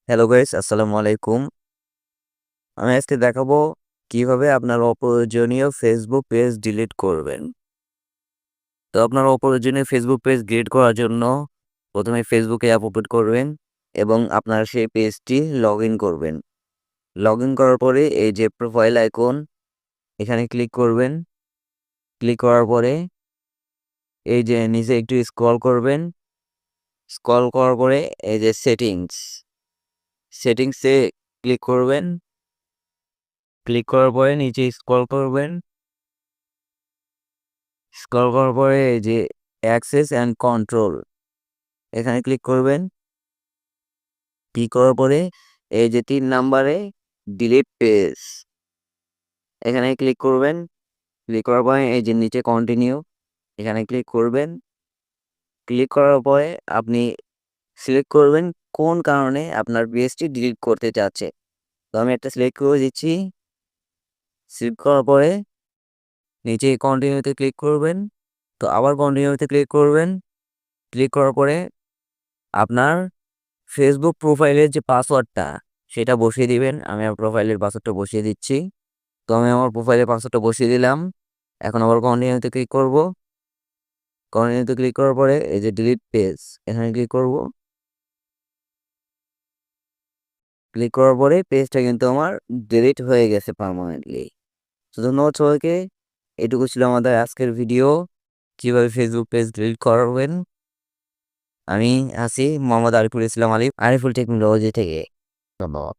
Hello guys, আসসালামু আলাইকুম। আমি আজকে দেখাবো কিভাবে আপনার অপ্রয়োজনীয় ফেসবুক পেজ ডিলিট করবেন। তো আপনার অপ্রয়োজনীয় ফেসবুক পেজ ডিলিট করার জন্য প্রথমে ফেসবুকে অ্যাপ ওপেন করবেন এবং আপনার সেই পেজটি লগইন করবেন। লগইন করার পরে এই যে প্রোফাইল আইকন এখানে ক্লিক করবেন। ক্লিক করার পরে এই যে নিচে একটু স্ক্রল করবেন। স্ক্রল করার পরে এই যে সেটিংসে ক্লিক করবেন। ক্লিক করার পরে নিচে স্ক্রল করবেন। স্ক্রল করার পরে এই যে অ্যাক্সেস অ্যান্ড কন্ট্রোল এখানে ক্লিক করবেন। ক্লিক করার পরে এই যে ৩ নাম্বারে ডিলিট পেজ এখানে ক্লিক করবেন। ক্লিক করার পরে এই যে নিচে কন্টিনিউ এখানে ক্লিক করবেন। ক্লিক করার পরে আপনি সিলেক্ট করবেন কোন কারণে আপনার পেজটি ডিলিট করতে চাচ্ছে। তো আমি একটা সিলেক্ট করে দিচ্ছি। সিলেক্ট করার পরে নিচে কন্টিনিউতে ক্লিক করবেন। তো আবার কন্টিনিউতে ক্লিক করবেন। ক্লিক করার পরে আপনার ফেসবুক প্রোফাইলের যে পাসওয়ার্ডটা সেটা বসিয়ে দিবেন। আমি আমার প্রোফাইলের পাসওয়ার্ডটা বসিয়ে দিচ্ছি। তো আমি আমার প্রোফাইলের পাসওয়ার্ডটা বসিয়ে দিলাম। এখন আবার কন্টিনিউতে ক্লিক করব। কন্টিনিউতে ক্লিক করার পরে এই যে ডিলিট পেজ এখানে ক্লিক করব। ক্লিক করার পরে পেজটা কিন্তু আমার ডিলিট হয়ে গেছে পার্মানেন্টলি। তো ধন্যবাদ সবাইকে। এটুকু ছিল আমাদের আজকের ভিডিও, কিভাবে ফেসবুক পেজ ডিলিট করবেন। আমি আছি মোহাম্মদ আরিফুল ইসলাম আলিফ, আরিফুল টেকনোলজি থেকে। ধন্যবাদ।